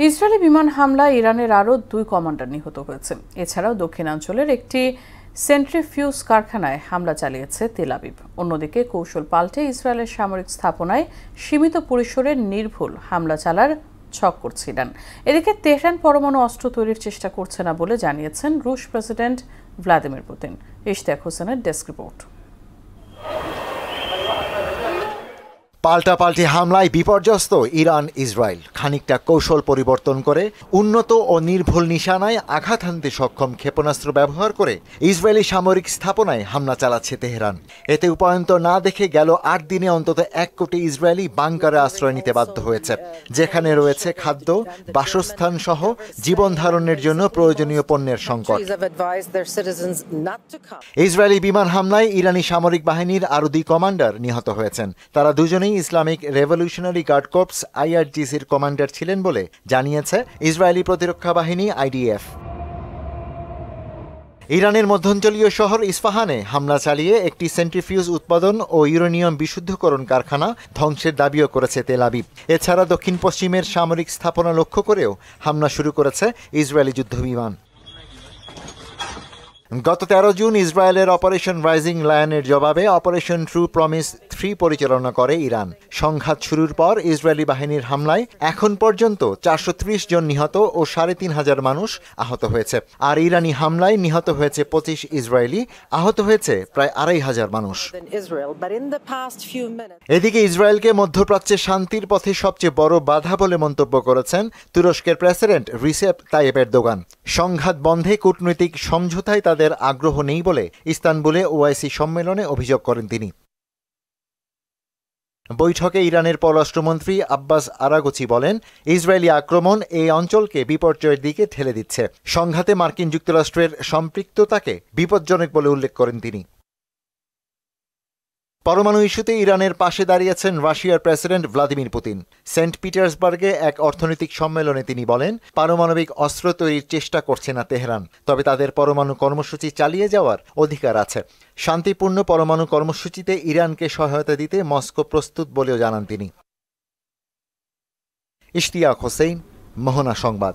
Israeli বিমান হামলায় ইরানের আরও 2 কমান্ডার নিহত হয়েছে। এছাড়াও দক্ষিণাঞ্চলের একটি সেন্ট্রিফিউজ কারখানায় হামলা চালিয়েছে তেল আবিব। অন্যদিকে কৌশল পাল্টে ইসরায়েলের সামরিক স্থাপনায় সীমিত পরিসরে নির্ভুল হামলা চালার ছক করছে ইরান। এদিকে তেহরান পরমাণু অস্ত্র তৈরির চেষ্টা করছে না বলে জানিয়েছেন রুশ প্রেসিডেন্ট ভ্লাদিমির পুতিন। ইশতিয়াক হোসেনের ডেস্ক রিপোর্ট। পাল্টাপাল্টি হামলায় বিপর্যস্ত ইরান ইসরায়েল খানিকটা কৌশল পরিবর্তন করে উন্নত ও নির্ভুল নিশানায় আঘাত হানতে সক্ষম ক্ষেপণাস্ত্র ব্যবহার করে ইসরায়েলি সামরিক স্থাপনায় হামলা চালাচ্ছে তেহরান। এতে উপায়ন্ত না দেখে গেল 8 দিনে অন্তত 1 কোটি ইসরায়েলি বাংকারে আশ্রয় নিতে বাধ্য হয়েছে, যেখানে রয়েছে খাদ্য, বাসস্থান সহ জীবন ধারণের জন্য প্রয়োজনীয় পণ্যের সংকট। ইসরায়েলি বিমান হামলায় ইরানি সামরিক বাহিনীর আরও 2 কমান্ডার নিহত হয়েছেন। তারা দুজনেই ইসলামিক রেভলিউশনারি গার্ড কর্পস IRGCর কমান্ডার ছিলেন বলে জানিয়েছে ইসরায়েলি প্রতিরক্ষা বাহিনী IDF। ইরানের মধ্যাঞ্চলীয় শহর ইস্পাহানে হামলা চালিয়ে একটি সেন্ট্রিফিউজ উৎপাদন ও ইউরেনিয়াম বিশুদ্ধকরণ কারখানা ধ্বংসের দাবিও করেছে তেল আবিব। এছাড়া দক্ষিণ পশ্চিমের সামরিক স্থাপনা লক্ষ্য করেও হামলা শুরু করেছে ইসরায়েলি যুদ্ধবিমান। গত 13 জুন ইসরায়েলের অপারেশন রাইজিং লায়নের জবাবে অপারেশন ট্রু প্রমিস 3 পরিচালনা করে ইরান। সংঘাত শুরুর পর ইসরায়েলি বাহিনীর হামলায় এখন পর্যন্ত 430 জন নিহত ও 3,500 মানুষ আহত হয়েছে। আর ইরানি হামলায় নিহত হয়েছে 25 ইসরায়েলি, আহত হয়েছে প্রায় 2,500 মানুষ। এদিকে ইসরায়েলকে মধ্যপ্রাচ্যে শান্তির পথে সবচেয়ে বড় বাধা বলে মন্তব্য করেছেন তুরস্কের প্রেসিডেন্ট রিসেপ তাইয়েপ এরদোগান। সংঘাত বন্ধে কূটনৈতিক সমঝোতায় তাদের আগ্রহ নেই বলে ইস্তানবুলে OIC সম্মেলনে অভিযোগ করেন তিনি। বৈঠকে ইরানের পররাষ্ট্রমন্ত্রী আব্বাস আরাগচি বলেন, ইসরায়েলি আক্রমণ এই অঞ্চলকে বিপর্যয়ের দিকে ঠেলে দিচ্ছে। সংঘাতে মার্কিন যুক্তরাষ্ট্রের সম্পৃক্ততাকে বিপজ্জনক বলে উল্লেখ করেন তিনি। পরমাণু ইস্যুতে ইরানের পাশে দাঁড়িয়েছেন রাশিয়ার প্রেসিডেন্ট ভ্লাদিমির পুতিন। সেন্ট পিটার্সবার্গে এক অর্থনৈতিক সম্মেলনে তিনি বলেন, পারমাণবিক অস্ত্র তৈরির চেষ্টা করছে না তেহরান, তবে তাদের পরমাণু কর্মসূচি চালিয়ে যাওয়ার অধিকার আছে। শান্তিপূর্ণ পরমাণু কর্মসূচিতে ইরানকে সহায়তা দিতে মস্কো প্রস্তুত বলেও জানান তিনি। ইশতিয়াক হোসেন, মোহনা সংবাদ।